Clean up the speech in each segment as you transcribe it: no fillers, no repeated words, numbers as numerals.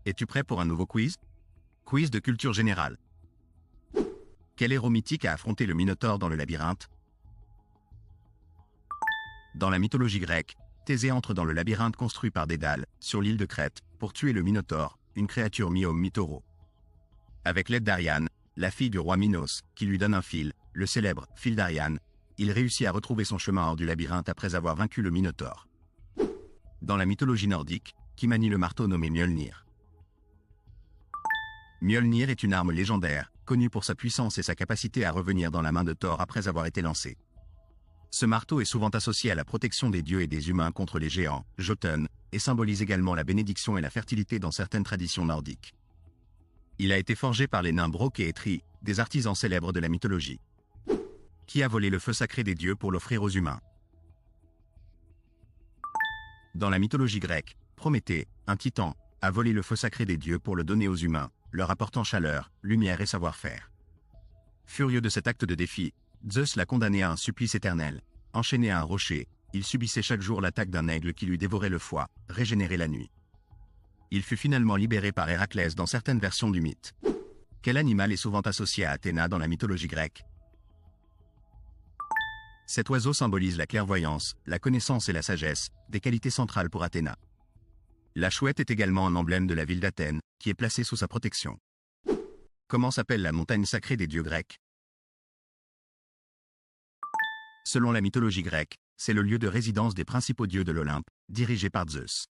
Es-tu prêt pour un nouveau quiz? Quiz de culture générale. Quel héros mythique a affronté le Minotaure dans le labyrinthe? Dans la mythologie grecque, Thésée entre dans le labyrinthe construit par Dédale, sur l'île de Crète, pour tuer le Minotaure, une créature mi-homme mi-taureau. Avec l'aide d'Ariane, la fille du roi Minos, qui lui donne un fil, le célèbre fil d'Ariane, il réussit à retrouver son chemin hors du labyrinthe après avoir vaincu le Minotaure. Dans la mythologie nordique, qui manie le marteau nommé Mjolnir. Mjolnir est une arme légendaire, connue pour sa puissance et sa capacité à revenir dans la main de Thor après avoir été lancé. Ce marteau est souvent associé à la protection des dieux et des humains contre les géants, Jotun, et symbolise également la bénédiction et la fertilité dans certaines traditions nordiques. Il a été forgé par les nains Brok et Eitri, des artisans célèbres de la mythologie. Qui a volé le feu sacré des dieux pour l'offrir aux humains? Dans la mythologie grecque, Prométhée, un titan, a volé le feu sacré des dieux pour le donner aux humains, leur apportant chaleur, lumière et savoir-faire. Furieux de cet acte de défi, Zeus l'a condamné à un supplice éternel. Enchaîné à un rocher, il subissait chaque jour l'attaque d'un aigle qui lui dévorait le foie, régénéré la nuit. Il fut finalement libéré par Héraclès dans certaines versions du mythe. Quel animal est souvent associé à Athéna dans la mythologie grecque? Cet oiseau symbolise la clairvoyance, la connaissance et la sagesse, des qualités centrales pour Athéna. La chouette est également un emblème de la ville d'Athènes, qui est placée sous sa protection. Comment s'appelle la montagne sacrée des dieux grecs? Selon la mythologie grecque, c'est le lieu de résidence des principaux dieux de l'Olympe, dirigé par Zeus.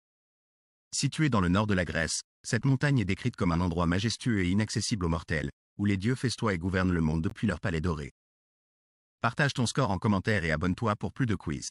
Située dans le nord de la Grèce, cette montagne est décrite comme un endroit majestueux et inaccessible aux mortels, où les dieux festoient et gouvernent le monde depuis leur palais doré. Partage ton score en commentaire et abonne-toi pour plus de quiz.